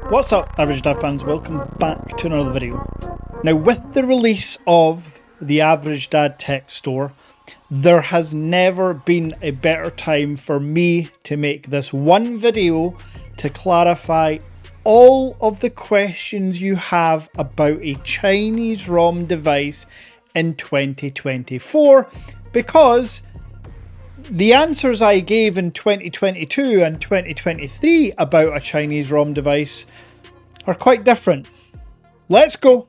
What's up, Average Dad fans? Welcome back to another video. Now, with the release of the Average Dad Tech Store, there has never been a better time for me to make this one video to clarify all of the questions you have about a Chinese ROM device in 2024, because the answers I gave in 2022 and 2023 about a Chinese ROM device are quite different. Let's go!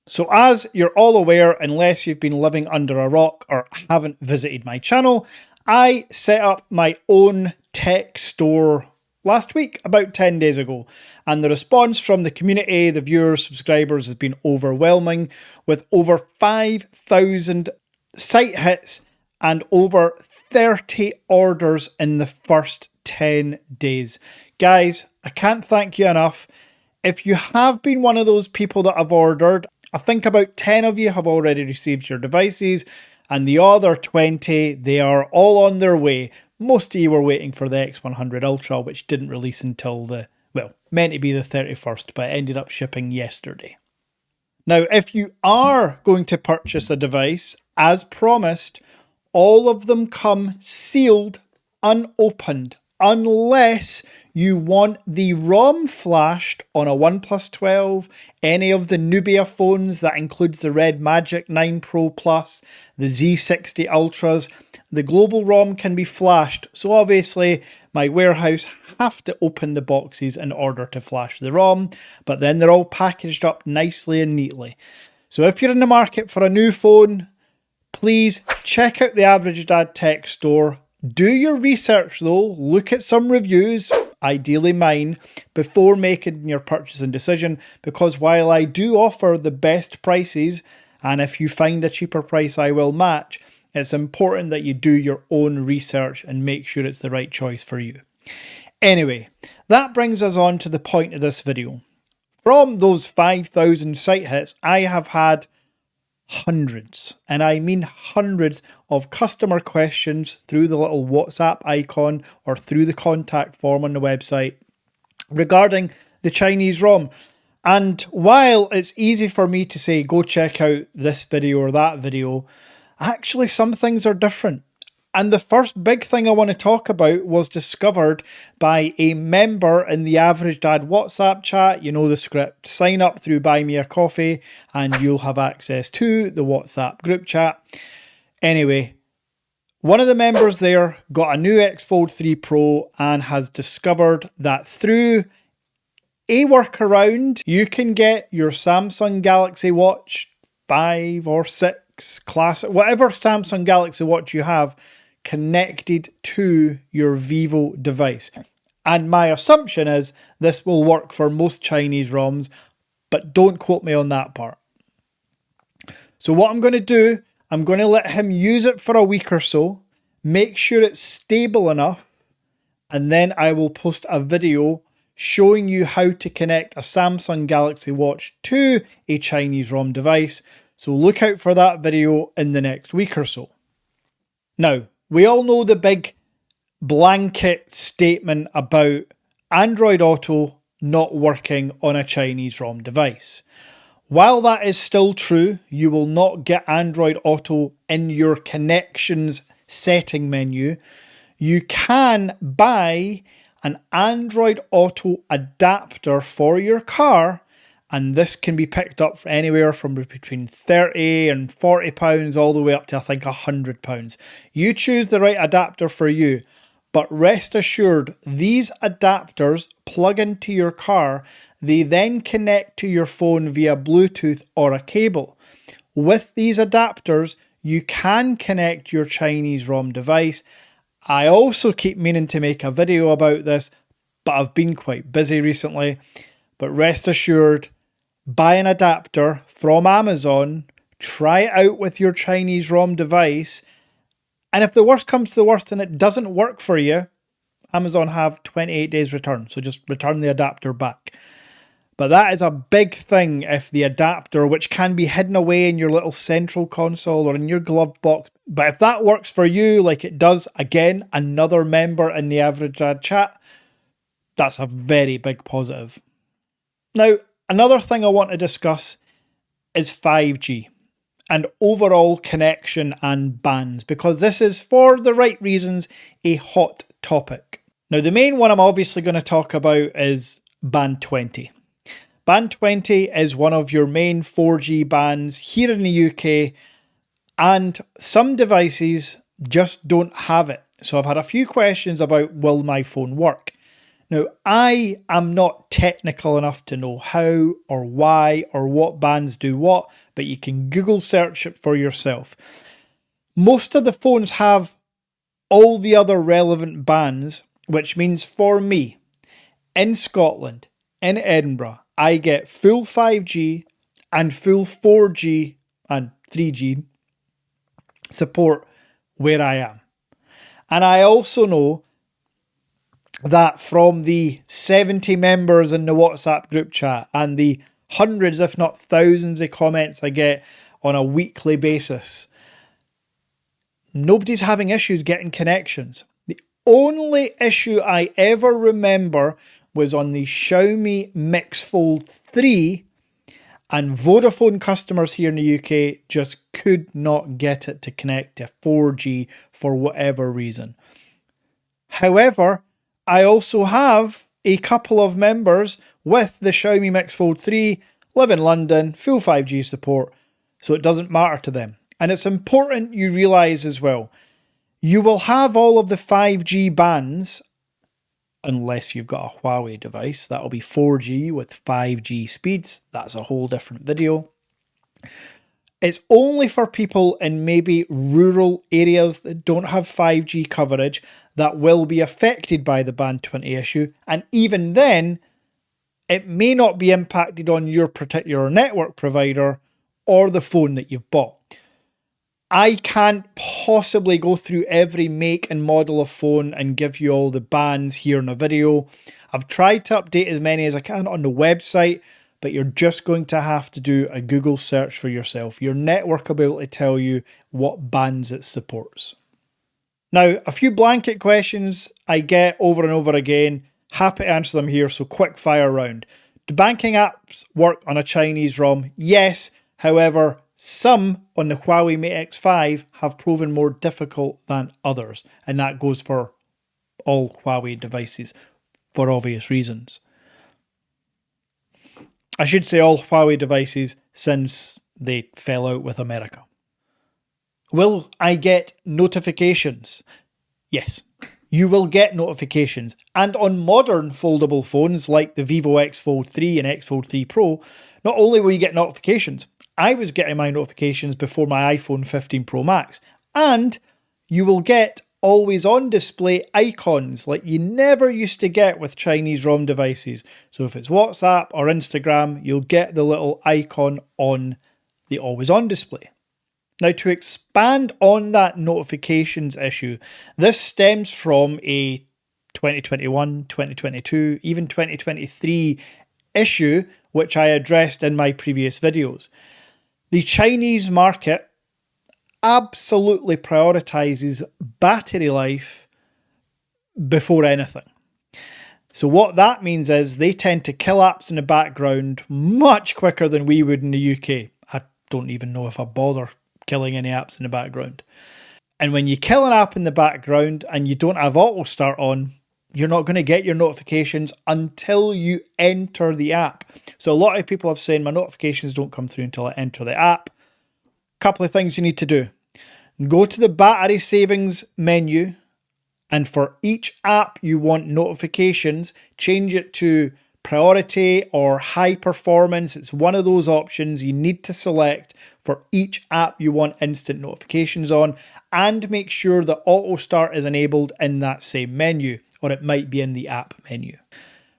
So as you're all aware, unless you've been living under a rock or haven't visited my channel, I set up my own tech store last week, about 10 days ago. And the response from the community, the viewers, subscribers has been overwhelming, with over 5,000 site hits and over 30 orders in the first 10 days. Guys, I can't thank you enough. If you have been one of those people that have ordered, I think about 10 of you have already received your devices, and the other 20, they are all on their way. Most of you were waiting for the X100 Ultra, which didn't release until meant to be the 31st, but it ended up shipping yesterday. Now, if you are going to purchase a device, as promised, all of them come sealed, unopened, unless you want the ROM flashed on a OnePlus 12, any of the Nubia phones, that includes the Red Magic 9 Pro Plus, the Z60 Ultras. The global ROM can be flashed, so obviously my warehouse have to open the boxes in order to flash the ROM, but then they're all packaged up nicely and neatly. So if you're in the market for a new phone, please check out the Average Dad Tech Store. Do your research though, look at some reviews, ideally mine, before making your purchasing decision, because while I do offer the best prices, and if you find a cheaper price I will match, it's important that you do your own research and make sure it's the right choice for you. Anyway, that brings us on to the point of this video. From those 5,000 site hits, I have had hundreds, and I mean hundreds, of customer questions through the little WhatsApp icon or through the contact form on the website regarding the Chinese ROM. And while it's easy for me to say, go check out this video or that video, actually some things are different. And the first big thing I want to talk about was discovered by a member in the Average Dad WhatsApp chat. You know the script. Sign up through Buy Me a Coffee and you'll have access to the WhatsApp group chat. Anyway, one of the members there got a new X Fold 3 Pro and has discovered that through a workaround, you can get your Samsung Galaxy Watch 5 or 6 Classic, whatever Samsung Galaxy Watch you have, connected to your Vivo device. And my assumption is this will work for most Chinese ROMs, but don't quote me on that part. So what I'm going to do, I'm going to let him use it for a week or so, make sure it's stable enough, and then I will post a video showing you how to connect a Samsung Galaxy Watch to a Chinese ROM device. So look out for that video in the next week or so. Now, we all know the big blanket statement about Android Auto not working on a Chinese ROM device. While that is still true, you will not get Android Auto in your connections setting menu. You can buy an Android Auto adapter for your car, and this can be picked up for anywhere from between 30 and 40 pounds all the way up to I think 100 pounds. You choose the right adapter for you, but rest assured these adapters plug into your car. They then connect to your phone via Bluetooth or a cable. With these adapters, you can connect your Chinese ROM device. I also keep meaning to make a video about this, but I've been quite busy recently. But rest assured, buy an adapter from Amazon, try it out with your Chinese ROM device, and if the worst comes to the worst and it doesn't work for you, Amazon have 28 days return, so just return the adapter back. But that is a big thing if the adapter, which can be hidden away in your little central console or in your glove box, but if that works for you like it does, again, another member in the Average Dad chat, that's a very big positive. Now, another thing I want to discuss is 5G and overall connection and bans, because this is, for the right reasons, a hot topic. Now, the main one I'm obviously going to talk about is Band 20. Band 20 is one of your main 4G bands here in the UK, and some devices just don't have it. So I've had a few questions about, will my phone work? Now, I am not technical enough to know how or why or what bands do what, but you can Google search it for yourself. Most of the phones have all the other relevant bands, which means for me, in Scotland, in Edinburgh, I get full 5G and full 4G and 3G support where I am. And I also know that from the 70 members in the WhatsApp group chat and the hundreds, if not thousands of comments I get on a weekly basis, nobody's having issues getting connections. The only issue I ever remember was on the Xiaomi Mix Fold 3, and Vodafone customers here in the UK just could not get it to connect to 4G for whatever reason. However, I also have a couple of members with the Xiaomi Mix Fold 3, live in London, full 5G support, so it doesn't matter to them. And it's important you realise as well, you will have all of the 5G bands, unless you've got a Huawei device. That'll be 4G with 5G speeds. That's a whole different video. It's only for people in maybe rural areas that don't have 5G coverage that will be affected by the Band 20 issue. And even then, it may not be impacted on your particular network provider or the phone that you've bought. I can't possibly go through every make and model of phone and give you all the bands here in a video. I've tried to update as many as I can on the website, but you're just going to have to do a Google search for yourself. Your network will be able to tell you what bands it supports. Now, a few blanket questions I get over and over again. Happy to answer them here, so quick fire round. Do banking apps work on a Chinese ROM? Yes, however, some on the Huawei Mate X5 have proven more difficult than others, and that goes for all Huawei devices for obvious reasons. I should say all Huawei devices since they fell out with America. Will I get notifications? Yes, you will get notifications. And on modern foldable phones like the Vivo X Fold 3 and X Fold 3 Pro, not only will you get notifications, I was getting my notifications before my iPhone 15 Pro Max, and you will get always on display icons like you never used to get with Chinese ROM devices. So if it's WhatsApp or Instagram, you'll get the little icon on the always on display. Now, to expand on that notifications issue, this stems from a 2021, 2022, even 2023 issue, which I addressed in my previous videos. The Chinese market absolutely prioritizes battery life before anything. So what that means is they tend to kill apps in the background much quicker than we would in the UK. I don't even know if I bother killing any apps in the background. And when you kill an app in the background and you don't have auto start on, you're not going to get your notifications until you enter the app. So a lot of people have said my notifications don't come through until I enter the app. Couple of things you need to do. Go to the battery savings menu, and for each app you want notifications, change it to priority or high performance. It's one of those options you need to select for each app you want instant notifications on, and make sure that auto start is enabled in that same menu, or it might be in the app menu.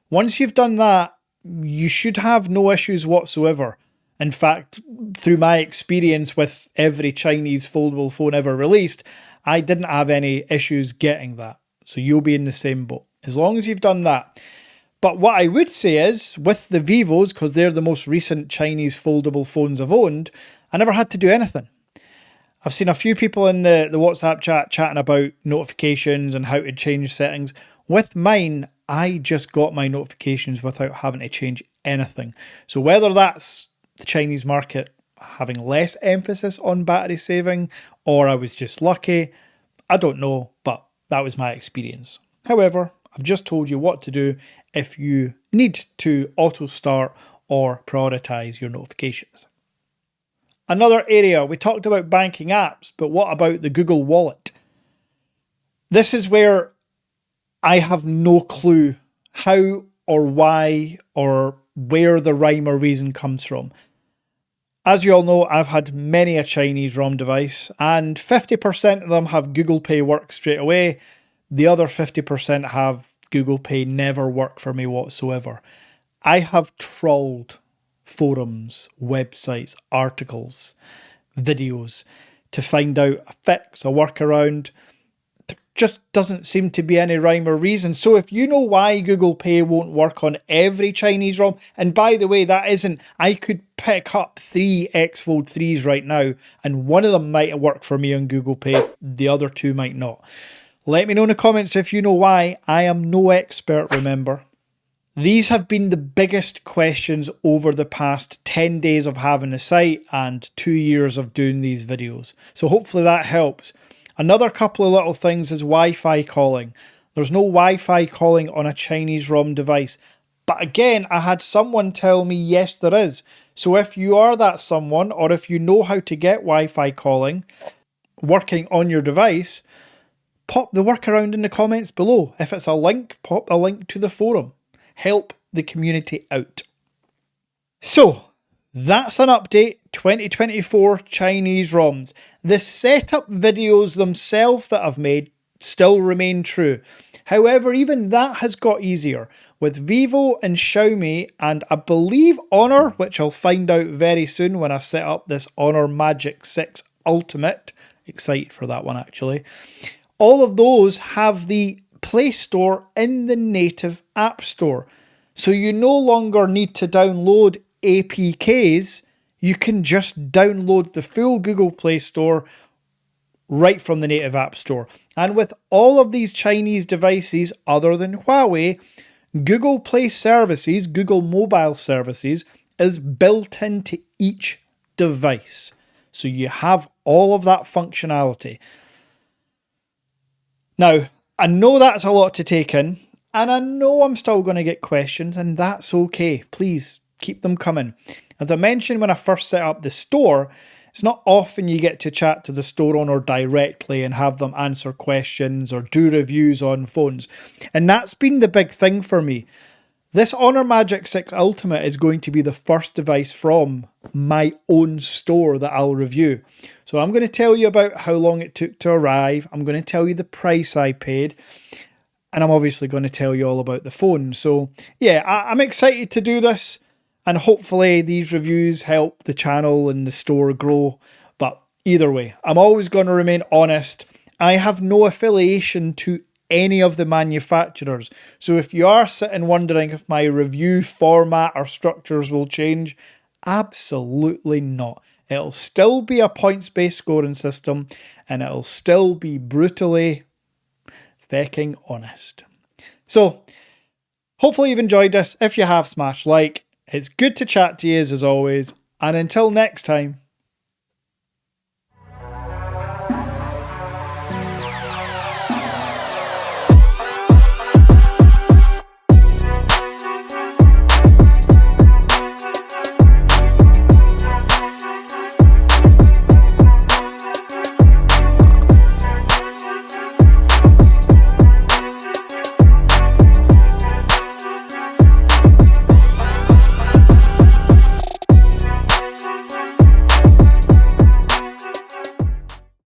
Once you've done that, you should have no issues whatsoever. In fact, through my experience with every Chinese foldable phone ever released, I didn't have any issues getting that. So you'll be in the same boat. As long as you've done that. But what I would say is, with the Vivos, because they're the most recent Chinese foldable phones I've owned, I never had to do anything. I've seen a few people in the WhatsApp chat chatting about notifications and how to change settings. With mine, I just got my notifications without having to change anything. So whether that's the Chinese market having less emphasis on battery saving, or I was just lucky, I don't know, but that was my experience. However, I've just told you what to do if you need to auto start or prioritize your notifications. Another area, we talked about banking apps, but what about the Google Wallet? This is where I have no clue how or why or where the rhyme or reason comes from. As you all know, I've had many a Chinese ROM device, and 50% of them have Google Pay work straight away. The other 50% have Google Pay never work for me whatsoever. I have trawled forums, websites, articles, videos to find out a fix, a workaround. There just doesn't seem to be any rhyme or reason. So if you know why Google Pay won't work on every Chinese ROM, and by the way, that isn't, I could pick up 3 X Fold 3s right now, and one of them might work for me on Google Pay, the other 2 might not. Let me know in the comments if you know why. I am no expert, remember. These have been the biggest questions over the past 10 days of having the site and 2 years of doing these videos. So hopefully that helps. Another couple of little things is Wi-Fi calling. There's no Wi-Fi calling on a Chinese ROM device. But again, I had someone tell me, yes, there is. So if you are that someone, or if you know how to get Wi-Fi calling working on your device, pop the workaround in the comments below. If it's a link, pop a link to the forum. Help the community out. So, that's an update, 2024 Chinese ROMs. The setup videos themselves that I've made still remain true. However, even that has got easier. With Vivo and Xiaomi, and I believe Honor, which I'll find out very soon when I set up this Honor Magic 6 Ultimate. Excited for that one actually. All of those have the Play Store in the native App Store. So you no longer need to download APKs. You can just download the full Google Play Store right from the native App Store. And with all of these Chinese devices other than Huawei, Google Play services, Google Mobile services, is built into each device. So you have all of that functionality. Now, I know that's a lot to take in, and I know I'm still going to get questions, and that's okay. Please keep them coming. As I mentioned when I first set up the store, it's not often you get to chat to the store owner directly and have them answer questions or do reviews on phones. And that's been the big thing for me. This Honor Magic 6 Ultimate is going to be the first device from my own store that I'll review. So I'm going to tell you about how long it took to arrive. I'm going to tell you the price I paid. And I'm obviously going to tell you all about the phone. So yeah, I'm excited to do this. And hopefully these reviews help the channel and the store grow. But either way, I'm always going to remain honest. I have no affiliation to any of the manufacturers. So if you are sitting wondering if my review format or structures will change, absolutely not. It'll still be a points-based scoring system, and it'll still be brutally fecking honest. So hopefully you've enjoyed this. If you have, smash like. It's good to chat to you as always, and until next time,